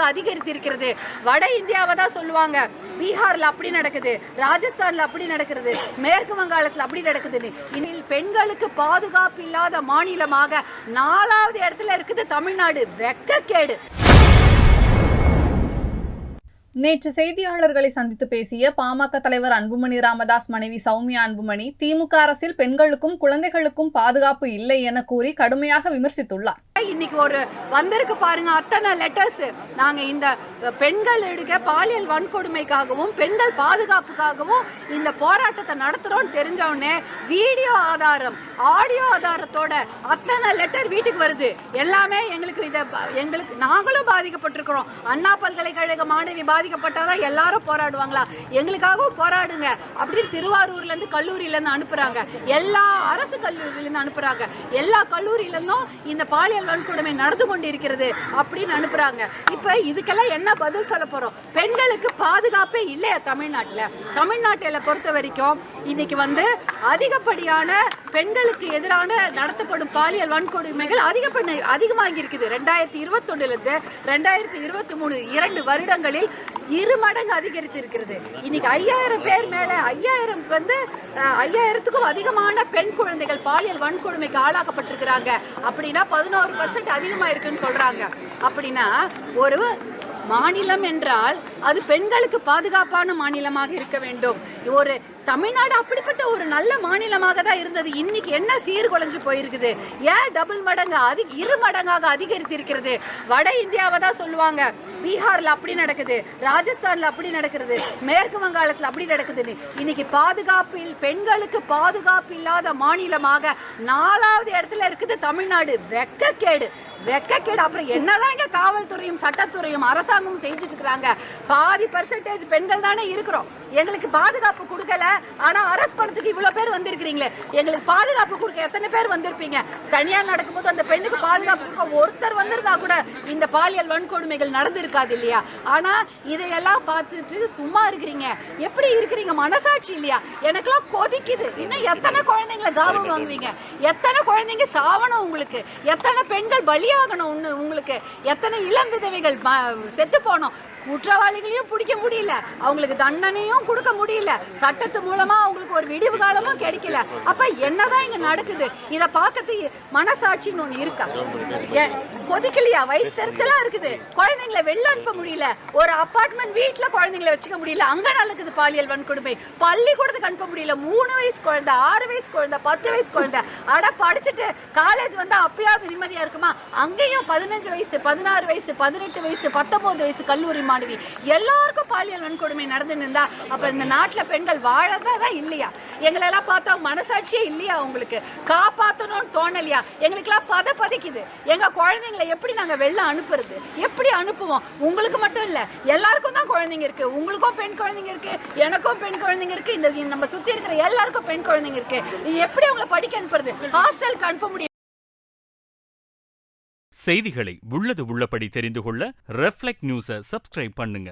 அதிகரித்து இருக்கிறது. வட இந்தியாவை தான் சொல்லுவாங்க, பீகார்ல அப்படி நடக்குது, ராஜஸ்தான்ல அப்படி நடக்கிறது, மேற்கு வங்காளத்துல அப்படி நடக்குதுன்னு. இனில் பெண்களுக்கு பாதுகாப்பு இல்லாத மாநிலமாக 4வது இடத்துல இருக்குது தமிழ்நாடு. வெட்கக்கேடு. நேற்று செய்தியாளர்களை சந்தித்து பேசிய பாமக தலைவர் அன்புமணி ராமதாஸ் மனைவி சௌமியா அன்புமணி, திமுக அரசில் பெண்களுக்கும் குழந்தைகளுக்கும் பாதுகாப்பு இல்லை என கூறி கடுமையாக விமர்சித்துள்ளார். இன்னைக்கு ஒரு வந்திருக்கு பாருங்க, அத்தனை லெட்டர்ஸ். நாங்க இந்த பெண்களுடைய பாலியல் வன்கொடுமைக்காகவும் பெண்கள் பாதுகாப்புக்காகவும் இந்த போராட்டத்தை நடத்துறோம் தெரிஞ்சவுடனே வீடியோ ஆதாரம், ஆடியோ ஆதாரத்தோட அத்தனை லெட்டர் வீட்டுக்கு வருது. எல்லாமே எங்களுக்கு நாங்களும் பாதிக்கப்பட்டிருக்கிறோம். அண்ணா பல்கலைக்கழக மாணவி பாதிக்கப்பட்டாதான் எல்லாரும் போராடுவாங்களா? எங்களுக்காகவும் போராடுங்க அப்படின்னு திருவாரூர்ல இருந்து கல்லூரியில இருந்து அனுப்புறாங்க. எல்லா அரசு கல்லூரியில இருந்து அனுப்புறாங்க. எல்லா கல்லூரியில இருந்தும் இந்த பாலியல் வன்கொடுமை நடந்து கொண்டு இருக்கிறது அப்படின்னு அனுப்புறாங்க. இப்ப இதுக்கெல்லாம் என்ன பதில் சொல்ல போறோம்? பெண்களுக்கு பாதுகாப்பே இல்லையா தமிழ்நாட்டில பொறுத்த வரைக்கும்? இன்னைக்கு அதிகப்படியான பெண்களுக்கு எதிரான நடத்தப்படும் பாலியல் வன்கொடுமைகள் அதிகமாகி இருக்குது. 2021 இருந்து 2023 2 வருடங்களில் 2 மடங்கு அதிகரித்து இருக்கிறது. இன்னைக்கு 5000 பேர் மேல 5000த்துக்கும் அதிகமான பெண் குழந்தைகள் பாலியல் வன்கொடுமைக்கு ஆளாக்கப்பட்டிருக்கிறாங்க. அப்படின்னா 11% அதிகமா இருக்குன்னு சொல்றாங்க. அப்படின்னா ஒரு மாநிலம் என்றால் அது பெண்களுக்கு பாதுகாப்பான மாநிலமாக இருக்க வேண்டும். ஒரு தமிழ்நாடு அப்படிப்பட்ட ஒரு நல்ல மாநிலமாக தான் இருந்தது. இன்னைக்கு என்ன சீர்குலைஞ்சு போயிருக்குது? ஏன் டபுள் மடங்கு 2 மடங்காக அதிகரித்து இருக்கிறது? வட இந்தியாவை தான் சொல்லுவாங்க, பீகார்ல அப்படி நடக்குது, ராஜஸ்தான்ல அப்படி நடக்கிறது, மேற்கு வங்காளத்துல அப்படி நடக்குதுன்னு. இன்னைக்கு பெண்களுக்கு பாதுகாப்பு இல்லாத மாநிலமாக 4வது இடத்துல இருக்குது தமிழ்நாடு. வெட்கக்கேடு. அப்புறம் என்னதான் இங்க காவல்துறையும் சட்டத்துறையும் அரசாங்கமும் செஞ்சுட்டு இருக்கிறாங்க? பாதி % பெண்கள் தானே இருக்கிறோம். எங்களுக்கு பாதுகாப்பு கொடுக்கல, ஆனா அரசு பணத்துக்கு இவ்வளவு பேர் வந்திருக்கிறீங்களே, எங்களுக்கு பாதுகாப்பு கொடுக்க எத்தனை பேர் வந்திருப்பீங்க? தனியா நடக்கும்போது அந்த பெண்ணுக்கு பாதுகாப்பு கொடுக்க ஒருத்தர் வந்திருந்தா கூட இந்த பாலியல் வன்கொடுமைகள் நடந்திருக்காது இல்லையா? ஆனா இதையெல்லாம் பார்த்துட்டு சும்மா இருக்கிறீங்க. எப்படி இருக்கிறீங்க? மனசாட்சி இல்லையா? எனக்கெல்லாம் கொதிக்குது. இன்னும் எத்தனை குழந்தைங்களை காவல் வாங்குவீங்க? எத்தனை குழந்தைங்க சாவணும் உங்களுக்கு? எத்தனை பெண்கள் பலியாகணும் உங்களுக்கு? எத்தனை இளம் விதவைகள் செத்து போனோம்? குற்றவாளிகளையும் பிடிக்க முடியல, அவங்களுக்கு தண்டனையும் கொடுக்க முடியல, சட்டத்து மூலமா அவங்களுக்கு ஒரு விடிவு காலமும் கிடைக்கல. அப்ப என்னதான் இங்க நடக்குது? இத பார்க்கறதுக்கு மனசாட்சின்னு ஒண்ணு இருக்கா? கொதிக்கலையா? வயிற்றுச்சலா இருக்குது. குழந்தைங்களை வெளில அனுப்ப முடியல. ஒரு அபார்ட்மெண்ட் வீட்டுல குழந்தைங்களை வச்சுக்க முடியல. அங்க நடக்குது பாலியல் வன்கொடுமை. பள்ளிக்கூடத்துக்கு அனுப்ப முடியல. 3 வயசு குழந்தை, 6 வயசு குழந்தை, 10 வயசு குழந்தை. அட படிச்சுட்டு காலேஜ் வந்தா அப்பயாவது நிம்மதியா இருக்குமா? அங்கேயும் 15 வயசு, 16 வயசு, 18 வயசு, 19 வயசு கல்லூரி மாணவி எல்லாருக்கும் பாலியல் வன்கொடுமை நடந்துன்னு இருந்தா அப்ப இந்த நாட்டுல பெண்கள் வாழதான் இல்லையா? எங்களெல்லாம் பார்த்தா மனசாட்சியே இல்லையா? உங்களுக்கு காப்பாற்றணும்னு தோணலையா? எங்களுக்கு எல்லாம் பதிக்குது. எங்க குழந்தைங்களை எப்படி நாங்க வெளில அனுப்புறது? எப்படி அனுப்புவோம்? உங்களுக்கு மட்டும் இல்ல, எல்லாருக்கும் தான் குழந்தைங்க இருக்கு. உங்களுக்கும் பெண் குழந்தைங்க இருக்கு, எனக்கும் பெண் குழந்தைங்க இருக்கு, இந்த நம்ம சுத்தி இருக்கிற எல்லாருக்கும் பெண் குழந்தைங்க இருக்கு. எப்படி அவங்களை படிக்க அனுப்புறது? ஹாஸ்டலுக்கு அனுப்ப முடியும்? செய்திகளை உள்ளது உள்ளபடி தெரிந்து கொள்ள ரெஃப்ளெக்ட் நியூஸை சப்ஸ்கிரைப் பண்ணுங்க.